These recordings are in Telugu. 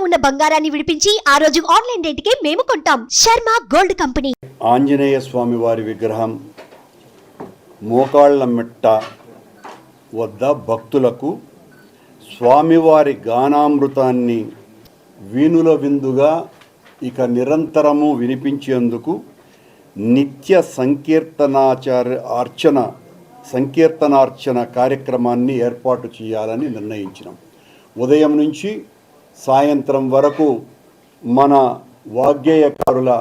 ఉన్న బంగారాన్ని విడిపించి ఆ రోజు ఆన్లైన్ రేటుకే మేము కొంటాం. Sharma gold company. ఆంజనేయ స్వామి వారి విగ్రహం మోకాళ్ళ మెట్ట వద్ద భక్తులకు స్వామివారి గానామృతాన్ని వీణుల విందుగా ఇక నిరంతరము వినిపించేందుకు నిత్య సంకీర్తనార్చన కార్యక్రమాన్ని ఏర్పాటు చేయాలని నిర్ణయించినాం. ఉదయం నుంచి సాయంత్రం వరకు మన వాగ్గేయకారుల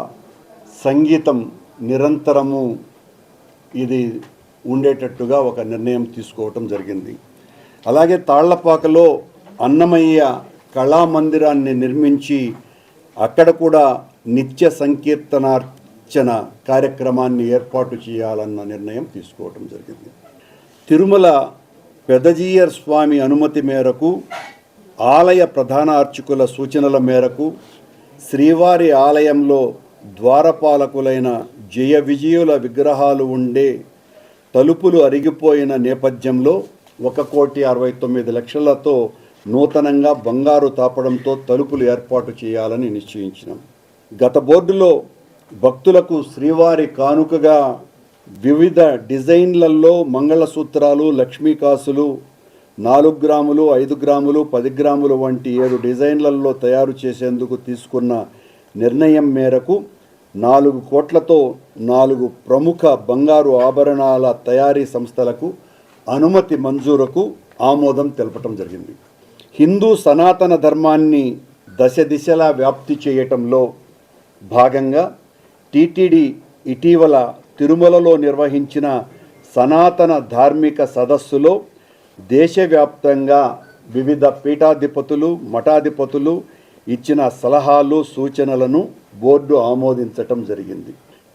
సంగీతం నిరంతరము ఇది ఉండేటట్టుగా ఒక నిర్ణయం తీసుకోవటం జరిగింది. అలాగే తాళ్లపాకలో అన్నమయ్య కళామందిరాన్ని నిర్మించి అక్కడ కూడా నిత్య సంకీర్తనార్చన కార్యక్రమాన్ని ఏర్పాటు చేయాలన్న నిర్ణయం తీసుకోవటం జరిగింది. తిరుమల పెదజీయర్ స్వామి అనుమతి మేరకు, ఆలయ ప్రధాన అర్చకుల సూచనల మేరకు శ్రీవారి ఆలయంలో ద్వారపాలకులైన జయ విజయుల విగ్రహాలు ఉండే తలుపులు అరిగిపోయిన నేపథ్యంలో 1,69,00,000తో నూతనంగా బంగారు తాపడంతో తలుపులు ఏర్పాటు చేయాలని నిశ్చయించినాం. గత బోర్డులో భక్తులకు శ్రీవారి కానుకగా వివిధ డిజైన్లలో మంగళసూత్రాలు, లక్ష్మీకాసులు 4 గ్రాములు, 5 గ్రాములు, 10 గ్రాములు వంటి 7 డిజైన్లలో తయారు చేసేందుకు తీసుకున్న నిర్ణయం మేరకు 4 కోట్లతో 4 ప్రముఖ బంగారు ఆభరణాల తయారీ సంస్థలకు అనుమతి మంజూరుకు ఆమోదం తెలపటం జరిగింది. హిందూ సనాతన ధర్మాన్ని దశ దిశలా వ్యాప్తి చేయటంలో భాగంగా టీటీడీ ఇటీవల తిరుమలలో నిర్వహించిన సనాతన ధార్మిక సదస్సులో దేశవ్యాప్తంగా వివిధ పీఠాధిపతులు, మఠాధిపతులు ఇచ్చిన సలహాలు, సూచనలను బోర్డు ఆమోదించటం జరిగింది.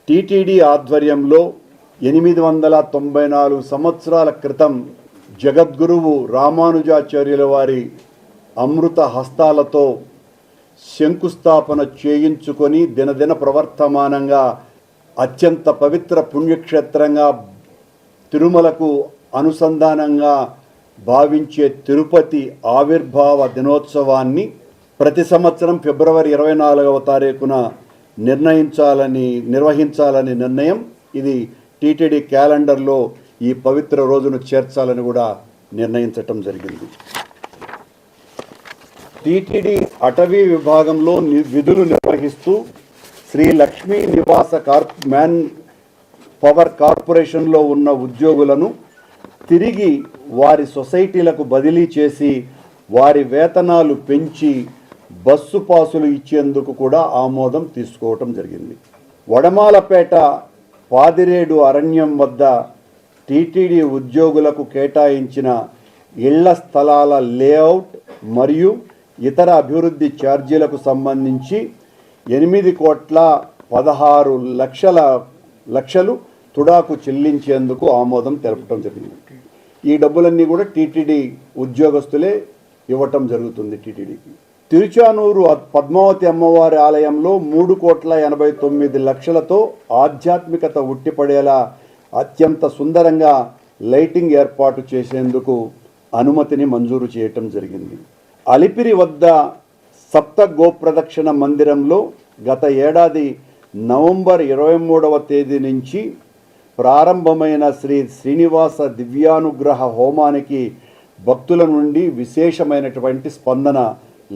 టీటీడీ ఆధ్వర్యంలో 894 సంవత్సరాల క్రితం జగద్గురువు రామానుజాచార్యుల వారి అమృత హస్తాలతో శంకుస్థాపన చేయించుకొని దినదిన ప్రవర్తమానంగా అత్యంత పవిత్ర పుణ్యక్షేత్రంగా తిరుమలకు అనుసంధానంగా భావించే తిరుపతి ఆవిర్భావ దినోత్సవాన్ని ప్రతి సంవత్సరం ఫిబ్రవరి 24వ తారీఖున నిర్వహించాలని నిర్ణయం. ఇది టీటీడీ క్యాలెండర్లో ఈ పవిత్ర రోజును చేర్చాలని కూడా నిర్ణయించటం జరిగింది. టీటీడీ అటవీ విభాగంలో విధులు నిర్వహిస్తూ శ్రీ లక్ష్మీ నివాస మ్యాన్ పవర్ కార్పొరేషన్లో ఉన్న ఉద్యోగులను తిరిగి వారి సొసైటీలకు బదిలీ చేసి వారి వేతనాలు పెంచి బస్సు పాసులు ఇచ్చేందుకు కూడా ఆమోదం తీసుకోవటం జరిగింది. వడమాలపేట పాదిరేడు అరణ్యం వద్ద టీటీడీ ఉద్యోగులకు కేటాయించిన ఇళ్ల స్థలాల లేఅవుట్ మరియు ఇతర అభివృద్ధి ఛార్జీలకు సంబంధించి 8,16,00,000 తుడాకు చెల్లించేందుకు ఆమోదం తెలపడం జరిగింది. ఈ డబ్బులన్నీ కూడా టీటీడీ ఉద్యోగస్తులే ఇవ్వటం జరుగుతుంది. టీటీడీకి తిరుచానూరు పద్మావతి అమ్మవారి ఆలయంలో 3,89,00,000తో ఆధ్యాత్మికత ఉట్టిపడేలా అత్యంత సుందరంగా లైటింగ్ ఏర్పాటు చేసేందుకు అనుమతిని మంజూరు చేయటం జరిగింది. అలిపిరి వద్ద సప్త గోప్రదక్షిణ మందిరంలో గత ఏడాది నవంబర్ 23వ తేదీ నుంచి ప్రారంభమైన శ్రీ శ్రీనివాస దివ్యానుగ్రహ హోమానికి భక్తుల నుండి విశేషమైనటువంటి స్పందన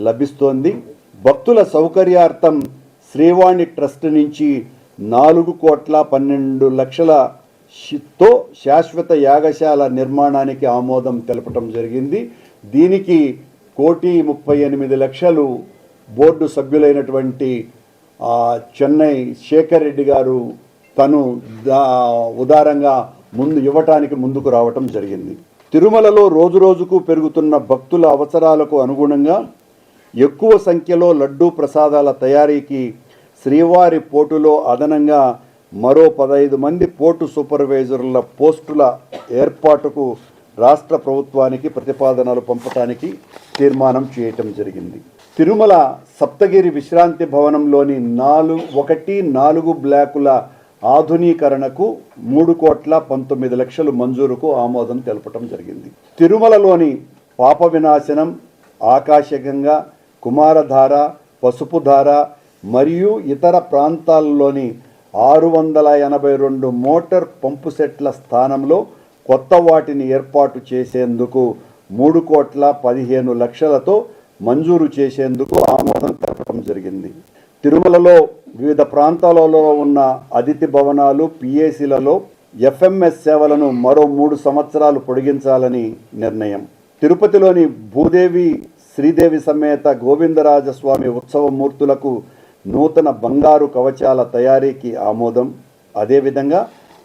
లభిస్తోంది. భక్తుల సౌకర్యార్థం శ్రీవాణి ట్రస్ట్ నుంచి 4,12,00,000తో శాశ్వత యాగశాల నిర్మాణానికి ఆమోదం తెలపటం జరిగింది. దీనికి 1,38,00,000 బోర్డు సభ్యులైనటువంటి చెన్నై శేఖర్ రెడ్డి గారు తను ఉదారంగా ఇవ్వటానికి ముందుకు రావటం జరిగింది. తిరుమలలో రోజురోజుకు పెరుగుతున్న భక్తుల అవసరాలకు అనుగుణంగా ఎక్కువ సంఖ్యలో లడ్డూ ప్రసాదాల తయారీకి శ్రీవారి పోర్టులో అదనంగా మరో 15 మంది పోర్టు సూపర్వైజర్ల పోస్టుల ఏర్పాటుకు రాష్ట్ర ప్రభుత్వానికి ప్రతిపాదనలు పంపటానికి తీర్మానం చేయటం జరిగింది. తిరుమల సప్తగిరి విశ్రాంతి భవనంలోని 4 బ్లాకుల ఆధునీకరణకు 3,19,00,000 మంజూరుకు ఆమోదం తెలపటం జరిగింది. తిరుమలలోని పాప వినాశనం, ఆకాశగంగా, కుమారధార, పసుపుధార మరియు ఇతర ప్రాంతాల్లోని 682 మోటార్ పంపు సెట్ల స్థానంలో కొత్త వాటిని ఏర్పాటు చేసేందుకు 3,15,00,000తో మంజూరు చేసేందుకు ఆమోదం తెలపడం జరిగింది. తిరుమలలో వివిధ ప్రాంతాలలో ఉన్న అతిథి భవనాలు, పిఏసీలలో ఎఫ్ఎంఎస్ సేవలను మరో 3 సంవత్సరాలు పొడిగించాలని నిర్ణయం. తిరుపతిలోని భూదేవి శ్రీదేవి సమేత గోవిందరాజస్వామి ఉత్సవమూర్తులకు నూతన బంగారు కవచాల తయారీకి ఆమోదం. అదేవిధంగా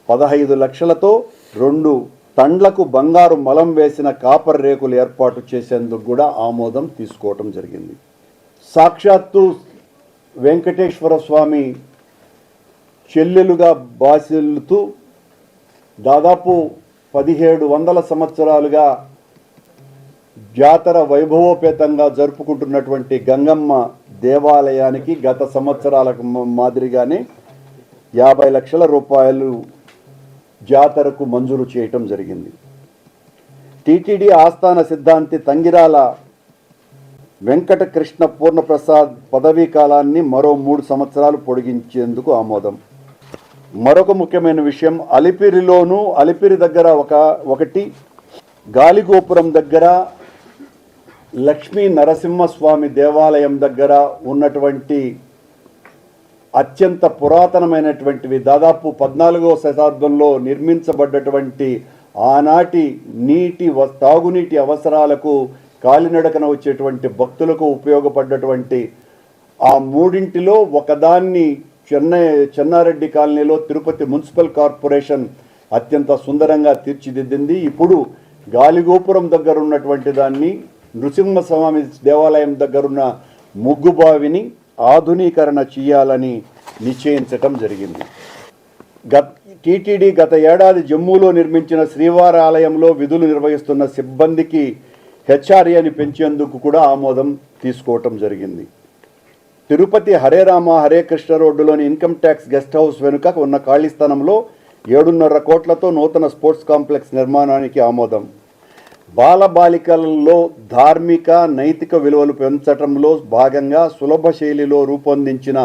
15 లక్షలతో 2 టన్లకు బంగారు మలం వేసిన కాపర్ రేకులు ఏర్పాటు చేసేందుకు కూడా ఆమోదం తీసుకోవటం జరిగింది. సాక్షాత్తు వెంకటేశ్వర స్వామి చెల్లెలుగా బాసిల్లుతూ దాదాపు 1700 సంవత్సరాలుగా జాతర వైభవోపేతంగా జరుపుకుంటున్నటువంటి గంగమ్మ దేవాలయానికి గత సంవత్సరాలకు మాదిరిగానే 50 లక్షల రూపాయలు జాతరకు మంజూరు చేయటం జరిగింది. టీటీడీ ఆస్థాన సిద్ధాంతి తంగిరాల వెంకటకృష్ణ పూర్ణప్రసాద్ పదవీ కాలాన్ని మరో 3 సంవత్సరాలు పొడిగించేందుకు ఆమోదం. మరొక ముఖ్యమైన విషయం, అలిపిరి దగ్గర ఒకటి, గాలిగోపురం దగ్గర లక్ష్మీ నరసింహస్వామి దేవాలయం దగ్గర ఉన్నటువంటి అత్యంత పురాతనమైనటువంటివి, దాదాపు 14వ శతాబ్దంలో నిర్మించబడ్డటువంటి ఆనాటి తాగునీటి అవసరాలకు కాలినడకన వచ్చేటువంటి భక్తులకు ఉపయోగపడ్డటువంటి ఆ 3 ఒకదాన్ని చెన్నారెడ్డి కాలనీలో తిరుపతి మున్సిపల్ కార్పొరేషన్ అత్యంత సుందరంగా తీర్చిదిద్దింది. ఇప్పుడు గాలిగోపురం దగ్గర ఉన్నటువంటి దాన్ని, నృసింహస్వామి దేవాలయం దగ్గరున్న ముగ్గుబావిని ఆధునీకరణ చేయాలని నిశ్చయించటం జరిగింది. టీటీడీ గత ఏడాది జమ్మూలో నిర్మించిన శ్రీవారి ఆలయంలో విధులు నిర్వహిస్తున్న సిబ్బందికి హెచ్ఆర్ఏని పెంచేందుకు కూడా ఆమోదం తీసుకోవటం జరిగింది. తిరుపతి హరే రామ హరే కృష్ణ రోడ్డులోని ఇన్కమ్ ట్యాక్స్ గెస్ట్ హౌస్ వెనుక ఉన్న ఖాళీ స్థలంలో 7.5 కోట్లతో నూతన స్పోర్ట్స్ కాంప్లెక్స్ నిర్మాణానికి ఆమోదం. బాలబాలికలలో ధార్మిక నైతిక విలువలు పెంచడంలో భాగంగా సులభ శైలిలో రూపొందించిన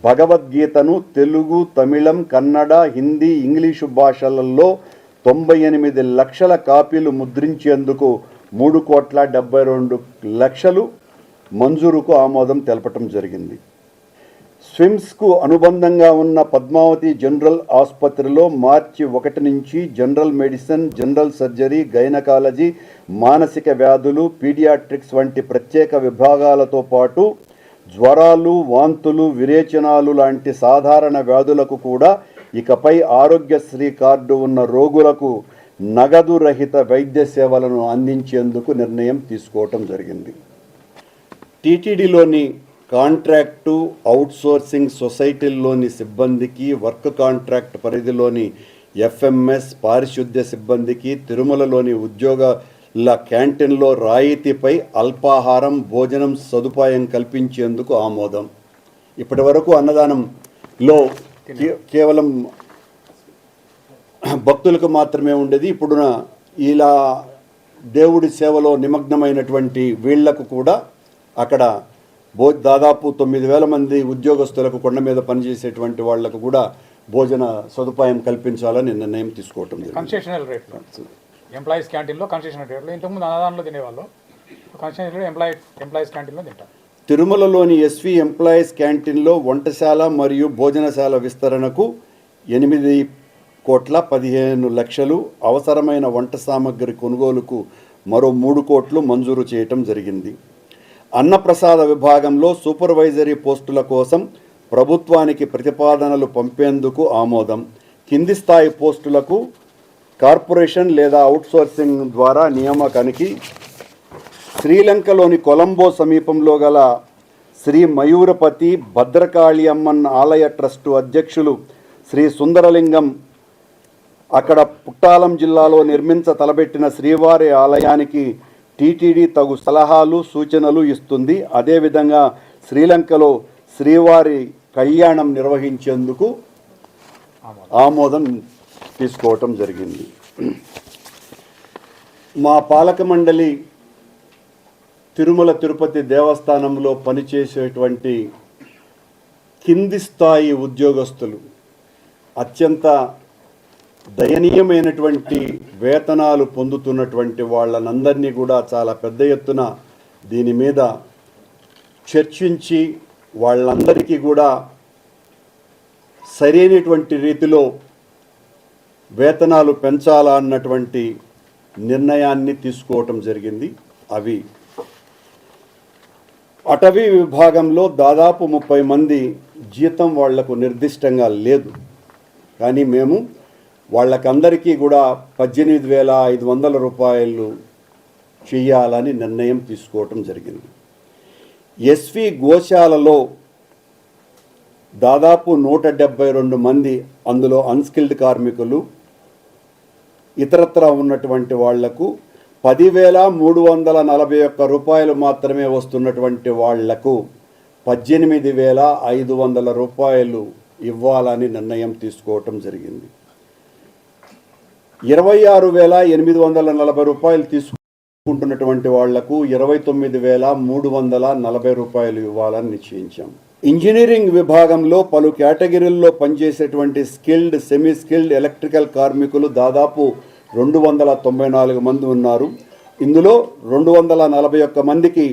భగవద్గీతను తెలుగు, తమిళం, కన్నడ, హిందీ, ఇంగ్లీషు భాషలలో 98 లక్షల కాపీలు ముద్రించేందుకు 3,72,00,000 మంజూరుకు ఆమోదం తెలపటం జరిగింది. స్విమ్స్కు అనుబంధంగా ఉన్న పద్మావతి జనరల్ ఆసుపత్రిలో మార్చి 1 నుంచి general medicine, general surgery, gynaecology, మానసిక వ్యాధులు, పీడియాట్రిక్స్ వంటి ప్రత్యేక విభాగాలతో పాటు జ్వరాలు, వాంతులు, విరేచనాలు లాంటి సాధారణ వ్యాధులకు కూడా ఇకపై ఆరోగ్యశ్రీ కార్డు ఉన్న రోగులకు నగదు రహిత వైద్య సేవలను అందించేందుకు నిర్ణయం తీసుకోవటం జరిగింది. టీటీడీలోని కాంట్రాక్టు అవుట్సోర్సింగ్ సొసైటీల్లోని సిబ్బందికి, వర్క్ కాంట్రాక్ట్ పరిధిలోని ఎఫ్ఎంఎస్ పారిశుద్ధ్య సిబ్బందికి తిరుమలలోని ఉద్యోగుల క్యాంటీన్లో రాయితీపై అల్పాహారం, భోజనం సదుపాయం కల్పించేందుకు ఆమోదం. ఇప్పటి వరకు అన్నదానంలో కేవలం భక్తులకు మాత్రమే ఉండేది. ఇప్పుడున్న ఇలా దేవుడి సేవలో నిమగ్నమైనటువంటి వీళ్లకు కూడా అక్కడ దాదాపు 9,000 మంది ఉద్యోగస్తులకు కొండ మీద పనిచేసేటువంటి వాళ్లకు కూడా భోజన సదుపాయం కల్పించాలని నిర్ణయం తీసుకోవటం జరిగింది. కన్సెషనల్ రేట్లో ఎంప్లాయీస్ క్యాంటీన్లో కన్సెషనల్ రేట్లో ఇంతకుముందు అన్నదానంలో తినేవాళ్ళు, కన్సెషనల్ ఎంప్లాయీస్ క్యాంటీన్లో తింటారు. తిరుమలలోని ఎస్వి ఎంప్లాయీస్ క్యాంటీన్లో వంటశాల మరియు భోజనశాల విస్తరణకు 8,15,00,000, అవసరమైన వంట సామగ్రి కొనుగోలుకు మరో 3 కోట్లు మంజూరు చేయటం జరిగింది. అన్నప్రసాద విభాగంలో సూపర్వైజరీ పోస్టుల కోసం ప్రభుత్వానికి ప్రతిపాదనలు పంపేందుకు ఆమోదం. కింది స్థాయి పోస్టులకు కార్పొరేషన్ లేదా అవుట్సోర్సింగ్ ద్వారా నియామకానికి శ్రీలంకలోని కొలంబో సమీపంలో గల శ్రీ మయూరపతి భద్రకాళి అమ్మన్ ఆలయ ట్రస్టు అధ్యక్షులు శ్రీ సుందరలింగం అక్కడ పుట్టాలం జిల్లాలో తలబెట్టిన శ్రీవారి ఆలయానికి టీటీడీ తగు సలహాలు, సూచనలు ఇస్తుంది. అదేవిధంగా శ్రీలంకలో శ్రీవారి కళ్యాణం నిర్వహించేందుకు ఆమోదం తీసుకోవటం జరిగింది. మా పాలక మండలి తిరుమల తిరుపతి దేవస్థానంలో పనిచేసేటువంటి కింది స్థాయి ఉద్యోగస్తులు అత్యంత దయనీయమైనటువంటి వేతనాలు పొందుతున్నటువంటి వాళ్ళనందరినీ కూడా చాలా పెద్ద ఎత్తున దీని మీద చర్చించి వాళ్ళందరికీ కూడా సరైనటువంటి రీతిలో వేతనాలు పెంచాలా అన్నటువంటి నిర్ణయాన్ని తీసుకోవటం జరిగింది. అవి అటవీ విభాగంలో దాదాపు 30 మంది జీతం వాళ్లకు నిర్దిష్టంగా లేదు, కానీ మేము వాళ్ళకందరికీ కూడా 18,500 రూపాయలు చేయాలని నిర్ణయం తీసుకోవటం జరిగింది. ఎస్వి గోశాలలో దాదాపు 172 మంది, అందులో అన్స్కిల్డ్ కార్మికులు ఇతరత్రా ఉన్నటువంటి వాళ్లకు 10,341 రూపాయలు మాత్రమే వస్తున్నటువంటి వాళ్లకు 18,500 రూపాయలు ఇవ్వాలని నిర్ణయం తీసుకోవటం జరిగింది. 26,840 రూపాయలు తీసుకుంటున్నటువంటి వాళ్లకు 29,340 రూపాయలు ఇవ్వాలని నిశ్చయించాం. ఇంజనీరింగ్ విభాగంలో పలు కేటగిరీల్లో పనిచేసేటువంటి స్కిల్డ్, సెమీ స్కిల్డ్ ఎలక్ట్రికల్ కార్మికులు దాదాపు 294 మంది ఉన్నారు. ఇందులో 241 మందికి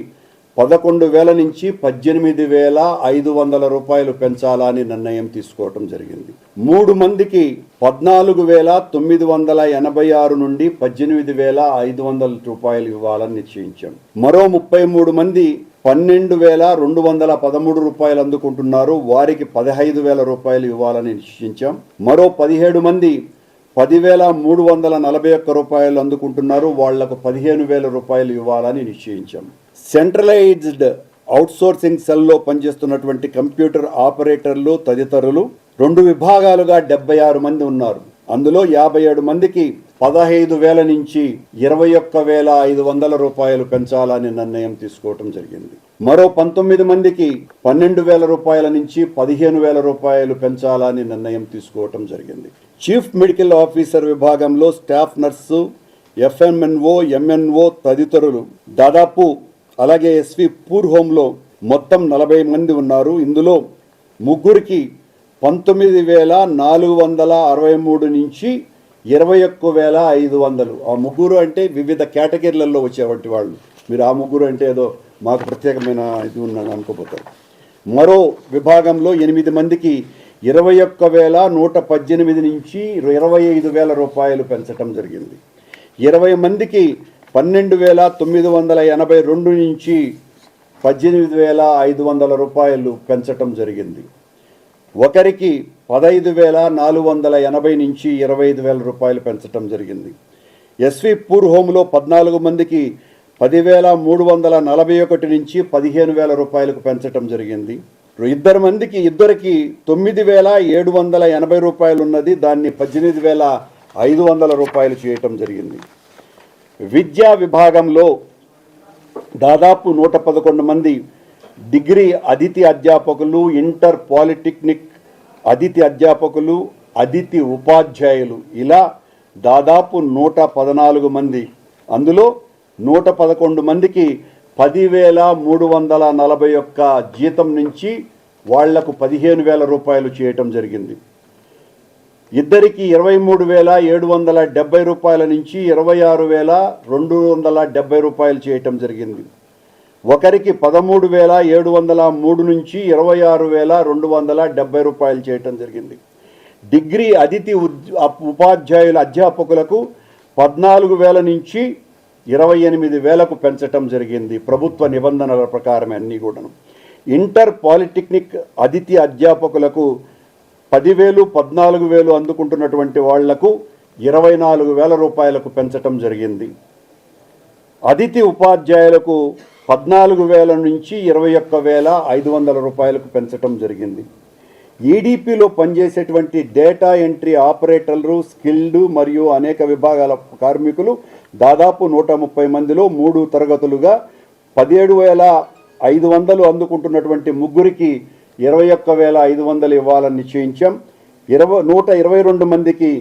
11,000 నుంచి 18,500 రూపాయలు పెంచాలని నిర్ణయం తీసుకోవటం జరిగింది. 3 మందికి 14,986 నుండి 18,500 రూపాయలు ఇవ్వాలని నిశ్చయించాం. మరో 33 మంది 12,213 రూపాయలు అందుకుంటున్నారు, వారికి 15,000 రూపాయలు ఇవ్వాలని నిశ్చయించాం. మరో 17 మంది 10,341 రూపాయలు అందుకుంటున్నారు, వాళ్లకు 15,000 రూపాయలు ఇవ్వాలని నిశ్చయించాం. సెంట్రలైజ్డ్ అవుట్సోర్సింగ్ సెల్లో పనిచేస్తున్నటువంటి కంప్యూటర్ ఆపరేటర్లు తదితరులు 2 విభాగాలుగా 76 మంది ఉన్నారు. అందులో 57 మందికి 15,000 నుంచి 21,500 రూపాయలు పెంచాలని నిర్ణయం తీసుకోవటం జరిగింది. మరో 19 మందికి 12,000 రూపాయల నుంచి 15,000 రూపాయలు పెంచాలని నిర్ణయం తీసుకోవటం జరిగింది. చీఫ్ మెడికల్ ఆఫీసర్ విభాగంలో స్టాఫ్ నర్సు, ఎఫ్ఎంఎన్ఓ, ఎంఎన్ఓ తదితరులు దాదాపు, అలాగే ఎస్వి పూర్ హోంలో మొత్తం 40 మంది ఉన్నారు. ఇందులో ముగ్గురికి 19,463 నుంచి 21,500. ఆ ముగ్గురు అంటే వివిధ కేటగిరీలలో వచ్చేవంటి వాళ్ళు. మీరు ఆ ముగ్గురు అంటే ఏదో మాకు ప్రత్యేకమైన ఇది ఉన్నాను అనుకోపోతారు. మరో విభాగంలో 8 మందికి 21,118 నుంచి 25,000 రూపాయలు పెంచడం జరిగింది. 20 మందికి 12,982 నుంచి 18,500 రూపాయలు పెంచటం జరిగింది. ఒకరికి 15,480 నుంచి 25,000 రూపాయలు పెంచటం జరిగింది. ఎస్వి పూర్ హోంలో 14 మందికి 10,341 నుంచి 15,000 రూపాయలకు పెంచటం జరిగింది. ఇద్దరికి 9,780 రూపాయలు ఉన్నది, దాన్ని 18,500 రూపాయలు చేయటం జరిగింది. విద్యా విభాగంలో దాదాపు 111 మంది డిగ్రీ అతిథి అధ్యాపకులు, ఇంటర్ పాలిటెక్నిక్ అతిథి అధ్యాపకులు, అతిథి ఉపాధ్యాయులు ఇలా దాదాపు 114 మంది. అందులో 111 మందికి 10,341 జీతం నుంచి వాళ్లకు 15,000 రూపాయలు చేయటం జరిగింది. ఇద్దరికి 23,770 రూపాయల నుంచి 26,270 రూపాయలు చేయటం జరిగింది. ఒకరికి 13,703 నుంచి 26,270 రూపాయలు చేయటం జరిగింది. డిగ్రీ అతిథి ఉపాధ్యాయుల అధ్యాపకులకు 14,000 నుంచి 28,000కు పెంచటం జరిగింది. ప్రభుత్వ నిబంధనల ప్రకారం అన్నీ కూడాను. ఇంటర్ పాలిటెక్నిక్ అతిథి అధ్యాపకులకు 10,000, 14,000 అందుకుంటున్నటువంటి వాళ్లకు 24,000 రూపాయలకు పెంచటం జరిగింది. అతిథి ఉపాధ్యాయులకు 14,000 నుంచి 21,500 రూపాయలకు పెంచటం జరిగింది. ఈడీపీలో పనిచేసేటువంటి డేటా ఎంట్రీ ఆపరేటర్లు, స్కిల్డ్ మరియు అనేక విభాగాల కార్మికులు దాదాపు 130 మందిలో 3 తరగతులుగా 17,500 అందుకుంటున్నటువంటి ముగ్గురికి 21,500 ఇవ్వాలని నిశ్చయించాం. 122 మందికి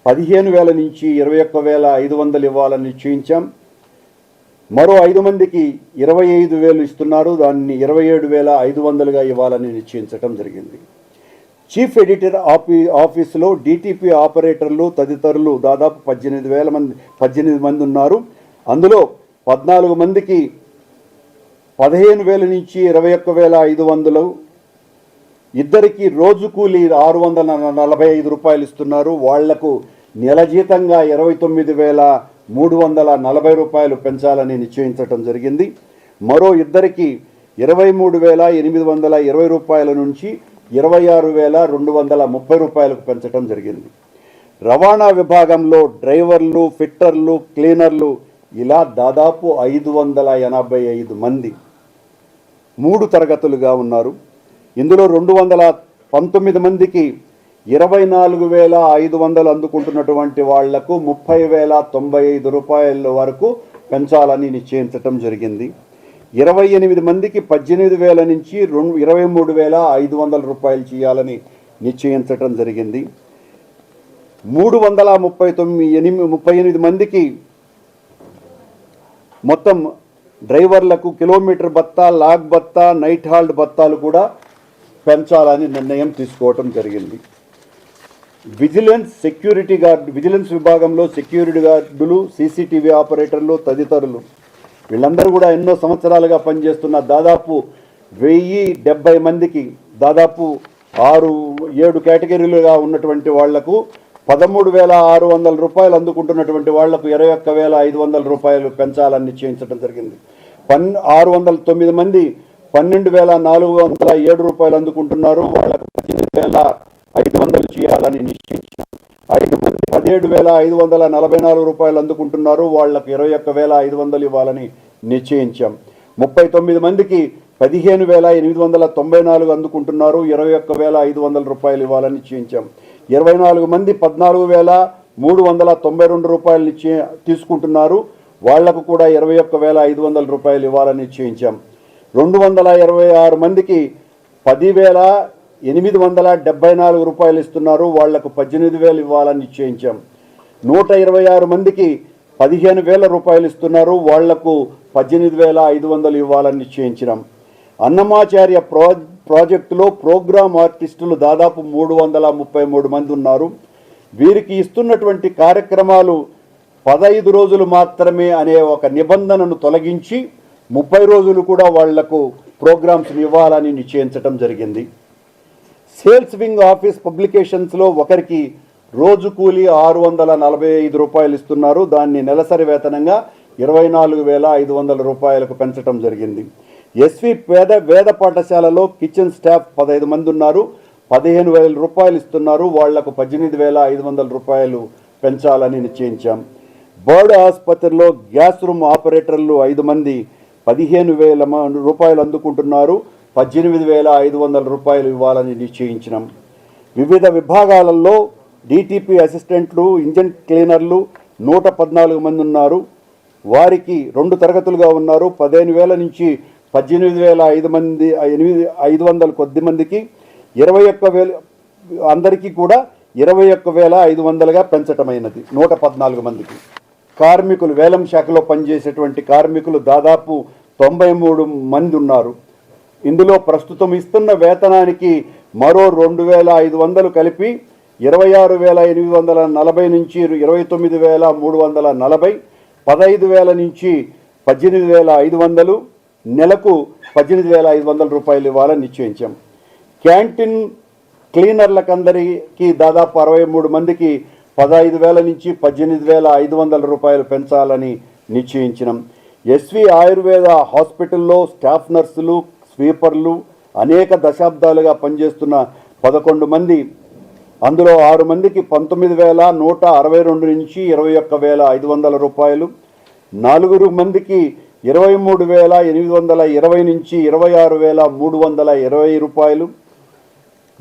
15,000 నుంచి 21,500 ఇవ్వాలని నిశ్చయించాం. మరో 5 మందికి 25,000 ఇస్తున్నారు, దాన్ని 27,500గా ఇవ్వాలని నిశ్చయించడం జరిగింది. చీఫ్ ఎడిటర్ ఆఫీసులో డిటిపి ఆపరేటర్లు తదితరులు దాదాపు 18 మంది ఉన్నారు. అందులో 14 మందికి 15,000 నుంచి 21,500, ఇద్దరికి రోజు కూలీ 645 రూపాయలు ఇస్తున్నారు. వాళ్లకు నెల జీతంగా 29,340 రూపాయలు పెంచాలని నిశ్చయించడం జరిగింది. మరో ఇద్దరికి 23,820 రూపాయల నుంచి 26,230 రూపాయలకు పెంచడం జరిగింది. రవాణా విభాగంలో డ్రైవర్లు, ఫిట్టర్లు, క్లీనర్లు ఇలా దాదాపు 585 మంది 3 తరగతులుగా ఉన్నారు. ఇందులో 219 మందికి 24,500 అందుకుంటున్నటువంటి వాళ్లకు 30,095 రూపాయల వరకు పెంచాలని నిశ్చయించటం జరిగింది. 28 మందికి 18,000 నుంచి 23,500 రూపాయలు చేయాలని నిశ్చయించటం జరిగింది. 338 మందికి మొత్తం డ్రైవర్లకు కిలోమీటర్ భత్తా, లాగ్ భత్తా, నైట్ హాల్ట్ భత్తాలు కూడా పెంచాలని నిర్ణయం తీసుకోవటం జరిగింది. విజిలెన్స్ విభాగంలో సెక్యూరిటీ గార్డులు, సీసీటీవీ ఆపరేటర్లు తదితరులు వీళ్ళందరూ కూడా ఎన్నో సంవత్సరాలుగా పనిచేస్తున్న దాదాపు 1,070 మందికి దాదాపు 6-7 కేటగిరీలుగా ఉన్నటువంటి వాళ్లకు 13,600 రూపాయలు అందుకుంటున్నటువంటి వాళ్లకు 21,500 రూపాయలు పెంచాలని నిశ్చయించడం జరిగింది. 609 మంది 12,407 రూపాయలు అందుకుంటున్నారు, వాళ్లకు 18,500 చేయాలని నిశ్చయించారు. 5 మంది 17,544 రూపాయలు అందుకుంటున్నారు, వాళ్లకు 21,500 ఇవ్వాలని నిశ్చయించాం. 39 మందికి 15,894 అందుకుంటున్నారు, 21,500 రూపాయలు ఇవ్వాలని నిశ్చయించాం. 24 మంది 14,392 రూపాయలు తీసుకుంటున్నారు, వాళ్లకు కూడా 21,500 రూపాయలు ఇవ్వాలని నిశ్చయించాం. 226 మందికి 10,874 రూపాయలు ఇస్తున్నారు, వాళ్లకు 18,000 ఇవ్వాలని నిశ్చయించాం. 126 మందికి 15,000 రూపాయలు ఇస్తున్నారు, వాళ్లకు 18,500 ఇవ్వాలని నిశ్చయించినాం. అన్నమాచార్య ప్రాజెక్టులో ప్రోగ్రామ్ ఆర్టిస్టులు దాదాపు 333 మంది ఉన్నారు. వీరికి ఇస్తున్నటువంటి కార్యక్రమాలు 15 రోజులు మాత్రమే అనే ఒక నిబంధనను తొలగించి 30 రోజులు కూడా వాళ్లకు ప్రోగ్రామ్స్ని ఇవ్వాలని నిశ్చయించడం జరిగింది. సేల్స్ వింగ్ ఆఫీస్ పబ్లికేషన్స్లో ఒకరికి రోజు కూలీ 645 రూపాయలు ఇస్తున్నారు, దాన్ని నెలసరి వేతనంగా 24,500 రూపాయలకు పెంచడం జరిగింది. ఎస్వి వేద పాఠశాలలో కిచెన్ స్టాఫ్ 15 మంది ఉన్నారు, 15,000 రూపాయలు ఇస్తున్నారు, వాళ్లకు 18,500 రూపాయలు పెంచాలని నిశ్చయించాం. బర్డ్ ఆసుపత్రిలో గ్యాస్ రూమ్ ఆపరేటర్లు 5 మంది 15,000 రూపాయలు అందుకుంటున్నారు, 18,500 రూపాయలు ఇవ్వాలని నిశ్చయించినాం. వివిధ విభాగాలలో డిటిపి అసిస్టెంట్లు, ఇంజన్ క్లీనర్లు 114 మంది ఉన్నారు, వారికి 2 తరగతులుగా ఉన్నారు. 15,000 నుంచి 18,500 కొద్ది మందికి 21,000 అందరికీ కూడా 21,500గా పెంచటమైనది 114 మందికి. కార్మికులు వేలం శాఖలో పనిచేసేటువంటి కార్మికులు దాదాపు 93 మంది ఉన్నారు. ఇందులో ప్రస్తుతం ఇస్తున్న వేతనానికి మరో 2,500 కలిపి 26,840 నుంచి 29,340, 15,000 నుంచి 18,500, నెలకు 18,500 రూపాయలు ఇవ్వాలని నిశ్చయించాం. క్యాంటీన్ క్లీనర్లకందరికీ దాదాపు 63 మందికి 15,000 నుంచి 18,500 రూపాయలు పెంచాలని నిశ్చయించినాం. ఎస్వి ఆయుర్వేద హాస్పిటల్లో స్టాఫ్ నర్సులు, స్వీపర్లు అనేక దశాబ్దాలుగా పనిచేస్తున్న 11 మంది, అందులో 6 మందికి 19,162 నుంచి 21,500 రూపాయలు, 4 మందికి 23,820 నుంచి 26,320 రూపాయలు,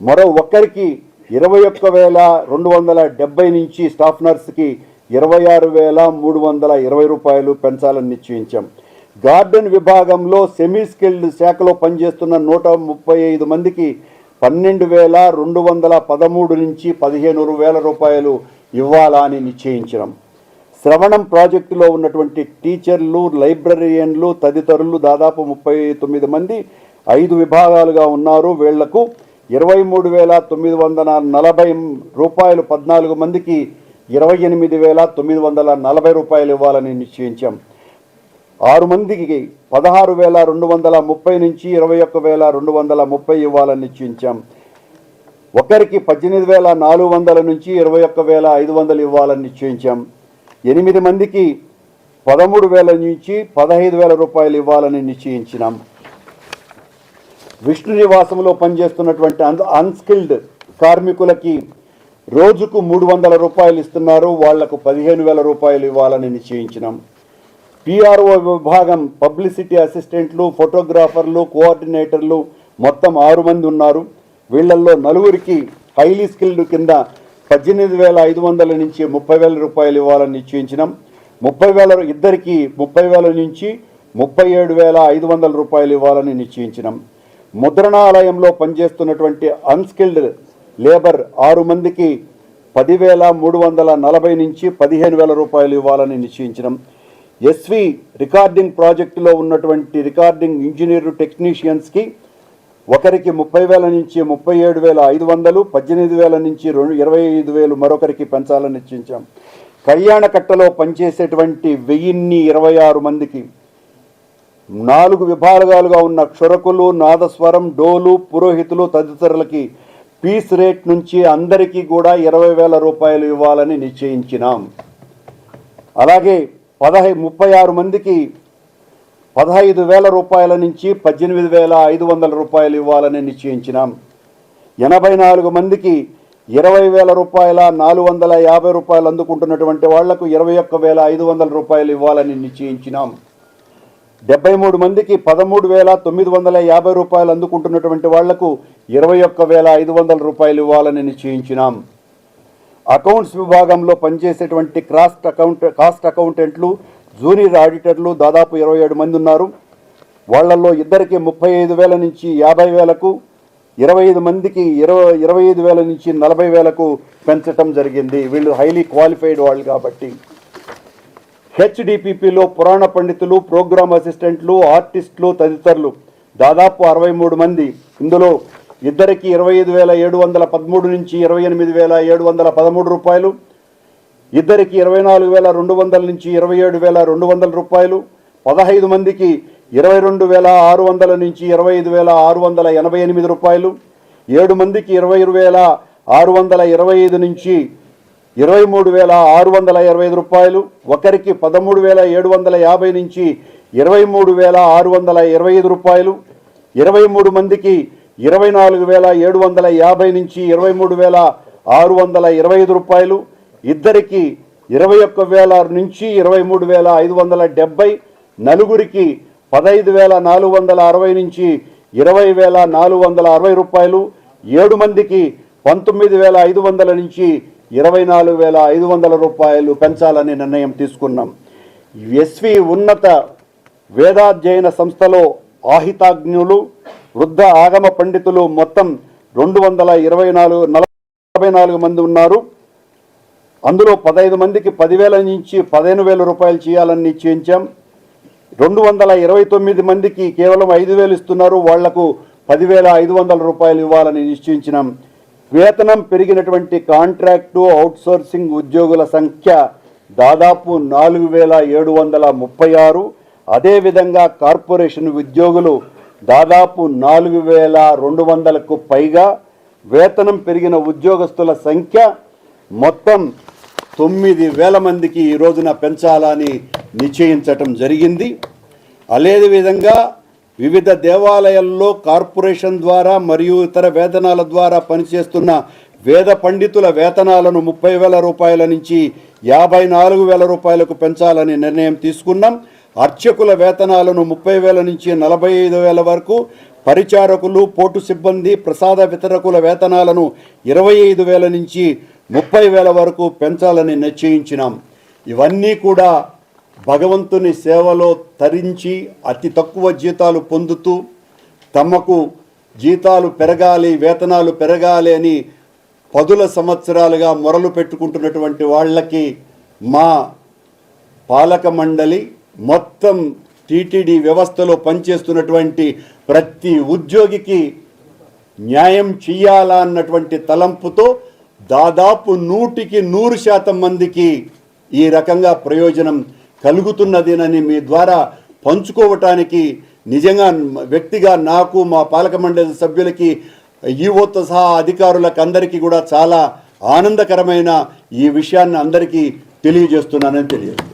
మరో ఒక్కరికి 21,270 నుంచి స్టాఫ్ నర్స్కి 26,320 రూపాయలు పెంచాలని నిశ్చయించాం. గార్డెన్ విభాగంలో సెమీ స్కిల్డ్ శాఖలో పనిచేస్తున్న 135 మందికి 12,213 నుంచి 15,000 రూపాయలు ఇవ్వాలని నిశ్చయించినాం. శ్రవణం ప్రాజెక్టులో ఉన్నటువంటి టీచర్లు, లైబ్రరీయన్లు తదితరులు దాదాపు 39 మంది 5 విభాగాలుగా ఉన్నారు. వీళ్లకు 23,940 రూపాయలు 14 మందికి 28,940 రూపాయలు ఇవ్వాలని నిశ్చయించాం. 6 మందికి 16,230 నుంచి 21,230 ఇవ్వాలని నిశ్చయించాం. ఒకరికి 18,400 నుంచి 21,500 ఇవ్వాలని నిశ్చయించాం. 8 మందికి 13,000 నుంచి 15,000 రూపాయలు ఇవ్వాలని నిశ్చయించినాం. విష్ణు నివాసంలో పనిచేస్తున్నటువంటి అన్స్కిల్డ్ కార్మికులకి రోజుకు 300 రూపాయలు ఇస్తున్నారు. వాళ్లకు 15,000 రూపాయలు ఇవ్వాలని నిశ్చయించినాం. పిఆర్ఓ విభాగం పబ్లిసిటీ అసిస్టెంట్లు, ఫోటోగ్రాఫర్లు, కోఆర్డినేటర్లు మొత్తం 6 మంది ఉన్నారు. వీళ్లల్లో 4కి హైలీ స్కిల్డ్ కింద 18,500 నుంచి 30,000 రూపాయలు ఇవ్వాలని నిశ్చయించినాం. 30,000 ఇద్దరికి 30,000 నుంచి 37,500 రూపాయలు ఇవ్వాలని నిశ్చయించినాం. ముద్రణాలయంలో పనిచేస్తున్నటువంటి అన్స్కిల్డ్ లేబర్ 6 మందికి 10,340 నుంచి 15,000 రూపాయలు ఇవ్వాలని నిశ్చయించినాం. ఎస్వి రికార్డింగ్ ప్రాజెక్టులో ఉన్నటువంటి రికార్డింగ్ ఇంజనీర్ టెక్నీషియన్స్కి ఒకరికి 30,000 నుంచి 37,500, 18,000 నుంచి 25,000 మరొకరికి పెంచాలని నిశ్చయించాం. కళ్యాణకట్టలో పనిచేసేటువంటి 1026 మందికి 4 విభాగాలుగా ఉన్న క్షురకులు, నాదస్వరం, డోలు, పురోహితులు తదితరులకి పీస్ రేట్ నుంచి అందరికీ కూడా 20,000 రూపాయలు ఇవ్వాలని నిశ్చయించినాం. అలాగే 36 మందికి 15,000 రూపాయల నుంచి 18,500 రూపాయలు ఇవ్వాలని నిశ్చయించినాం. 84 మందికి 20,000 రూపాయల 450 రూపాయలు అందుకుంటున్నటువంటి వాళ్లకు 21,500 రూపాయలు ఇవ్వాలని నిశ్చయించినాం. 73 మందికి 13,950 రూపాయలు అందుకుంటున్నటువంటి వాళ్లకు 21,500 రూపాయలు ఇవ్వాలని నిశ్చయించినాం. అకౌంట్స్ విభాగంలో పనిచేసేటువంటి కాస్ట్ అకౌంటెంట్లు, జూనియర్ ఆడిటర్లు దాదాపు 27 మంది ఉన్నారు. వాళ్లలో ఇద్దరికి 35,000 నుంచి 50,000కు, 25 మందికి 25,000 నుంచి 40,000కు పెంచటం జరిగింది. వీళ్ళు హైలీ క్వాలిఫైడ్ వాళ్ళు కాబట్టి. హెచ్డిపిపిలో పురాణ పండితులు, ప్రోగ్రామ్ అసిస్టెంట్లు, ఆర్టిస్టులు తదితరులు దాదాపు 63 మంది. ఇందులో ఇద్దరికి 25,713 నుంచి 28,713 రూపాయలు, ఇద్దరికి 24,200 నుంచి 27,200 రూపాయలు, 15 మందికి 22,600 నుంచి 25,688 రూపాయలు, 7 మందికి 20,625 నుంచి 23,625 రూపాయలు, ఒకరికి 13,750 నుంచి 23,625 రూపాయలు, 23 మందికి 24,750 నుంచి 23,625 రూపాయలు, ఇద్దరికి 21,000 నుంచి 23,570, నలుగురికి 15,460 నుంచి 20,460 రూపాయలు, 7 మందికి 19,500 నుంచి 24,500 రూపాయలు పెంచాలని నిర్ణయం తీసుకున్నాం. ఎస్వి ఉన్నత వేదాధ్యయన సంస్థలో ఆహితాజ్ఞులు, వృద్ధ ఆగమ పండితులు మొత్తం 244 మంది ఉన్నారు. అందులో 15 మందికి 10,000 నుంచి 15,000 రూపాయలు చేయాలని నిశ్చయించాం. 229 మందికి కేవలం 5,000 ఇస్తున్నారు. వాళ్లకు 10,500 రూపాయలు ఇవ్వాలని నిశ్చయించినాం. వేతనం పెరిగినటువంటి కాంట్రాక్టు, అవుట్సోర్సింగ్ ఉద్యోగుల సంఖ్య దాదాపు 4,736. అదేవిధంగా కార్పొరేషన్ ఉద్యోగులు దాదాపు 4,200కు పైగా. వేతనం పెరిగిన ఉద్యోగస్తుల సంఖ్య మొత్తం 9,000 మందికి ఈ రోజున పెంచాలని నిశ్చయించటం జరిగింది. అదేవిధంగా వివిధ దేవాలయాల్లో కార్పొరేషన్ ద్వారా మరియు ఇతర వేతనాల ద్వారా పనిచేస్తున్న వేద పండితుల వేతనాలను 30,000 రూపాయల నుంచి 54,000 రూపాయలకు పెంచాలని నిర్ణయం తీసుకున్నాం. అర్చకుల వేతనాలను 30,000 నుంచి 45,000 వరకు, పరిచారకులు, పోటు సిబ్బంది, ప్రసాద వితరకుల వేతనాలను 25,000 నుంచి 30,000 వరకు పెంచాలని నిశ్చయించినాం. ఇవన్నీ కూడా భగవంతుని సేవలో తరించి అతి తక్కువ జీతాలు పొందుతూ తమకు జీతాలు పెరగాలి, వేతనాలు పెరగాలి అని 10 సంవత్సరాలుగా మొరలు పెట్టుకుంటున్నటువంటి వాళ్ళకి మా పాలక మండలి మొత్తం టీటీడీ వ్యవస్థలో పనిచేస్తున్నటువంటి ప్రతి ఉద్యోగికి న్యాయం చెయ్యాలా అన్నటువంటి తలంపుతో దాదాపు 100% మందికి ఈ రకంగా ప్రయోజనం కలుగుతున్నదేనని మీ ద్వారా పంచుకోవటానికి నిజంగా వ్యక్తిగా నాకు, మా పాలక మండలి సభ్యులకి, ఈవోతో సహా అధికారులకు అందరికీ కూడా చాలా ఆనందకరమైన ఈ విషయాన్ని అందరికీ తెలియజేస్తున్నానని తెలియదు.